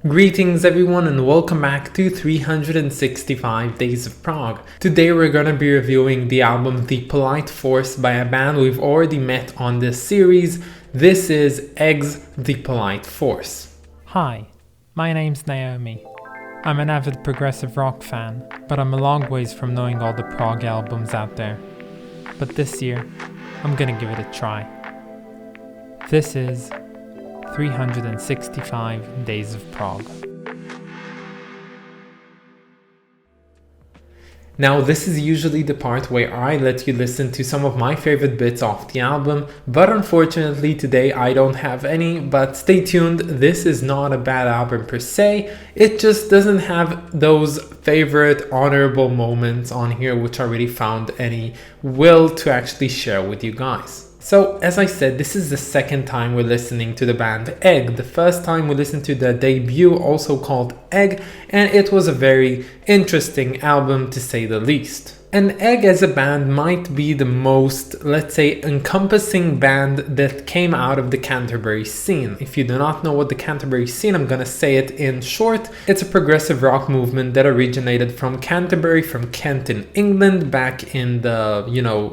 Greetings everyone and welcome back to 365 Days of Prog. Today we're gonna be reviewing the album The Polite Force by a band we've already met on this series. This is Egg's The Polite Force. Hi, my name's Naomi. I'm an avid progressive rock fan, but I'm a long ways from knowing all the prog albums out there. But this year, I'm gonna give it a try. This is 365 Days of Prog. Now this is usually the part where I let you listen to some of my favorite bits off the album, but unfortunately today I don't have any, but stay tuned, this is not a bad album per se, it just doesn't have those favorite honorable moments on here which I really found any will to actually share with you guys. So, as I said, this is the second time we're listening to the band Egg. The first time we listened to the debut, also called Egg, and it was a very interesting album to say the least. And Egg as a band might be the most, let's say, encompassing band that came out of the Canterbury scene. If you do not know what the Canterbury scene, I'm gonna say it in short. It's a progressive rock movement that originated from Canterbury, from Kent in England back in the,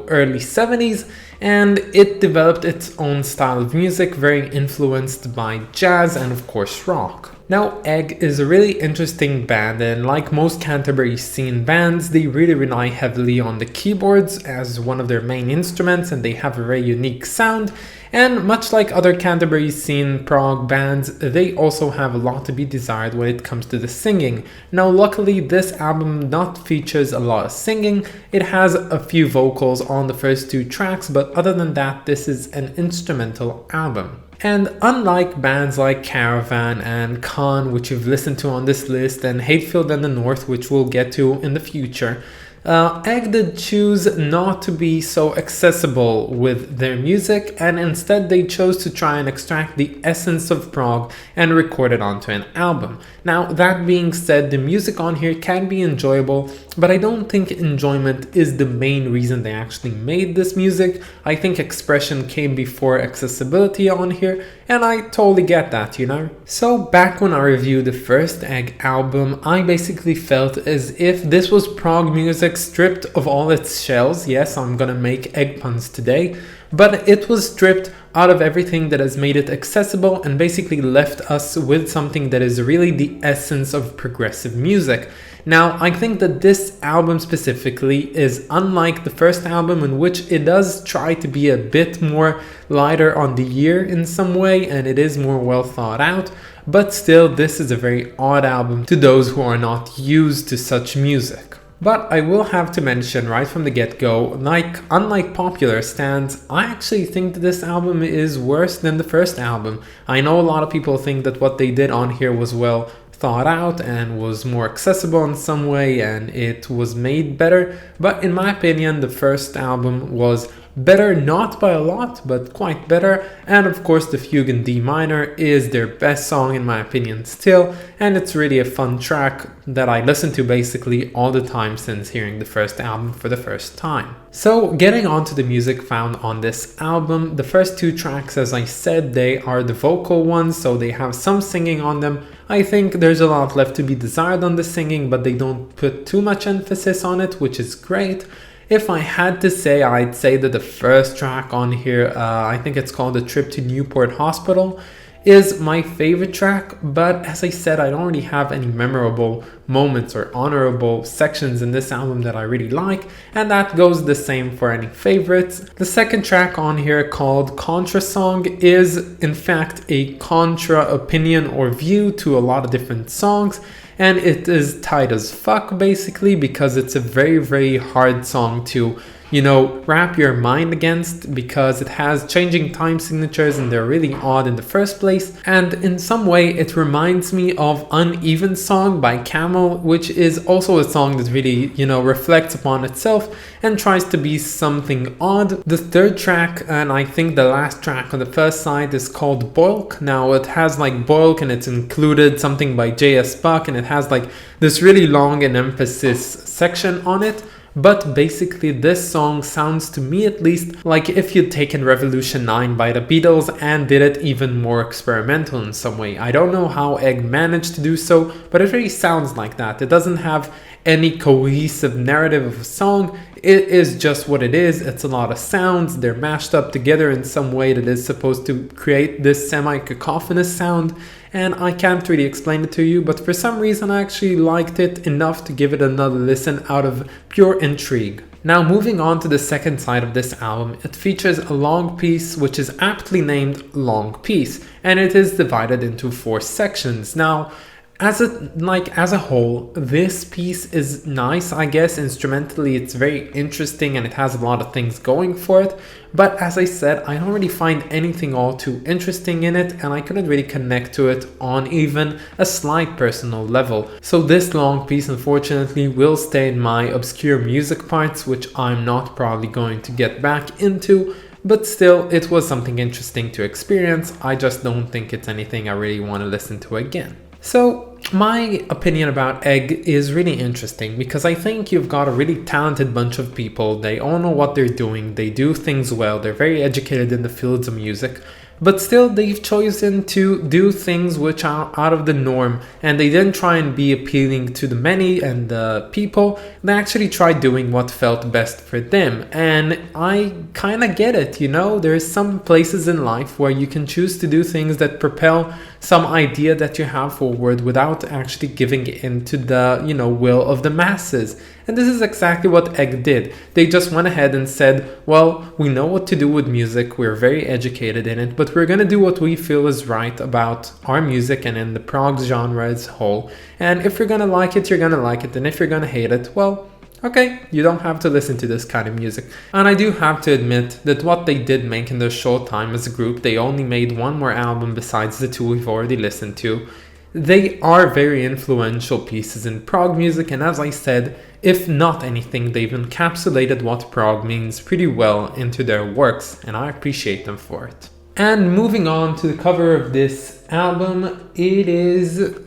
early 70s. And it developed its own style of music, very influenced by jazz and of course rock. Now, Egg is a really interesting band, and like most Canterbury scene bands, they really rely heavily on the keyboards as one of their main instruments, and they have a very unique sound. And much like other Canterbury scene prog bands, they also have a lot to be desired when it comes to the singing. Now, luckily, this album not features a lot of singing. It has a few vocals on the first two tracks, but other than that, this is an instrumental album. And unlike bands like Caravan and Khan, which you've listened to on this list, and Hatefield and the North, which we'll get to in the future, Egg did choose not to be so accessible with their music, and instead they chose to try and extract the essence of prog and record it onto an album. Now, that being said, the music on here can be enjoyable, but I don't think enjoyment is the main reason they actually made this music. I think expression came before accessibility on here, and I totally get that, So back when I reviewed the first Egg album, I basically felt as if this was prog music stripped of all its shells. Yes, I'm gonna make egg puns today, but it was stripped out of everything that has made it accessible and basically left us with something that is really the essence of progressive music. Now, I think that this album specifically is unlike the first album, in which it does try to be a bit more lighter on the year in some way, and it is more well thought out, but still this is a very odd album to those who are not used to such music. But I will have to mention right from the get-go, unlike popular stands, I actually think that this album is worse than the first album. I know a lot of people think that what they did on here was well thought out and was more accessible in some way and it was made better, but in my opinion the first album was better, not by a lot, but quite better. And of course the Fugue in D minor is their best song in my opinion still, and it's really a fun track that I listen to basically all the time since hearing the first album for the first time. So getting on to the music found on this album, the first two tracks, as I said, they are the vocal ones, so they have some singing on them. I think there's a lot left to be desired on the singing, but they don't put too much emphasis on it, which is great. If I had to say, I'd say that the first track on here, I think it's called A Trip to Newport Hospital, is my favorite track, but as I said, I don't really have any memorable moments or honorable sections in this album that I really like, and that goes the same for any favorites. The second track on here, called Contra Song, is in fact a contra opinion or view to a lot of different songs, and it is tight as fuck basically because it's a very, very hard song to wrap your mind against, because it has changing time signatures and they're really odd in the first place. And in some way it reminds me of Uneven Song by Camel, which is also a song that really, reflects upon itself and tries to be something odd. The third track, and I think the last track on the first side, is called Boilk. Now it has like Boilk and it's included something by J.S. Buck, and it has like this really long and emphasis section on it. but basically this song sounds to me at least like if you'd taken Revolution 9 by the Beatles and did it even more experimental in some way. I don't know how Egg managed to do so, but it really sounds like that. It doesn't have any cohesive narrative of a song. It is just what it is. It's a lot of sounds. They're mashed up together in some way that is supposed to create this semi-cacophonous sound, and I can't really explain it to you, but for some reason I actually liked it enough to give it another listen out of pure intrigue. Now moving on to the second side of this album, it features a long piece which is aptly named Long Piece, and it is divided into 4 sections. Now, as a whole, this piece is nice, I guess. Instrumentally, it's very interesting and it has a lot of things going for it. But as I said, I don't really find anything all too interesting in it, and I couldn't really connect to it on even a slight personal level. So this long piece, unfortunately, will stay in my obscure music parts, which I'm not probably going to get back into. But still, it was something interesting to experience. I just don't think it's anything I really want to listen to again. So my opinion about Egg is really interesting because I think you've got a really talented bunch of people. They all know what they're doing. They do things well. They're very educated in the fields of music. But still, they've chosen to do things which are out of the norm, and they didn't try and be appealing to the many and the people. They actually tried doing what felt best for them, and I kind of get it, you know? There's some places in life where you can choose to do things that propel some idea that you have forward without actually giving in to the, will of the masses. And this is exactly what Egg did. They just went ahead and said, well, we know what to do with music, we're very educated in it, but we're gonna do what we feel is right about our music and in the prog genre as a whole. And if you're gonna like it, you're gonna like it, and if you're gonna hate it, well, okay, you don't have to listen to this kind of music. And I do have to admit that what they did make in their short time as a group, they only made one more album besides the 2 we've already listened to. They are very influential pieces in prog music, and as I said, if not anything, they've encapsulated what prog means pretty well into their works, and I appreciate them for it. And moving on to the cover of this album, it is...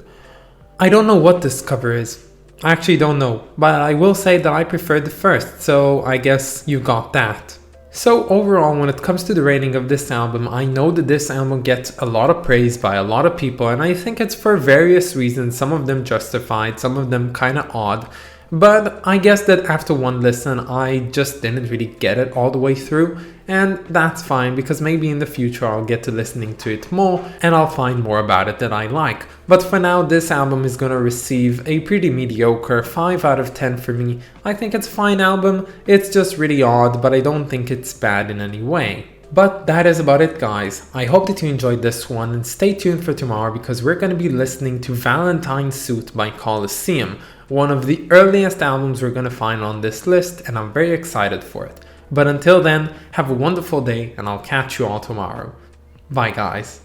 I don't know what this cover is. I actually don't know, but I will say that I prefer the first, so I guess you got that. So overall, when it comes to the rating of this album, I know that this album gets a lot of praise by a lot of people, and I think it's for various reasons, some of them justified, some of them kind of odd. But I guess that after one listen, I just didn't really get it all the way through, and that's fine because maybe in the future I'll get to listening to it more and I'll find more about it that I like. But for now, this album is gonna receive a pretty mediocre 5 out of 10 for me. I think it's a fine album, it's just really odd, but I don't think it's bad in any way. But that is about it, guys. I hope that you enjoyed this one, and stay tuned for tomorrow because we're going to be listening to Valentine's Suit by Colosseum, one of the earliest albums we're going to find on this list, and I'm very excited for it. But until then, have a wonderful day, and I'll catch you all tomorrow. Bye, guys.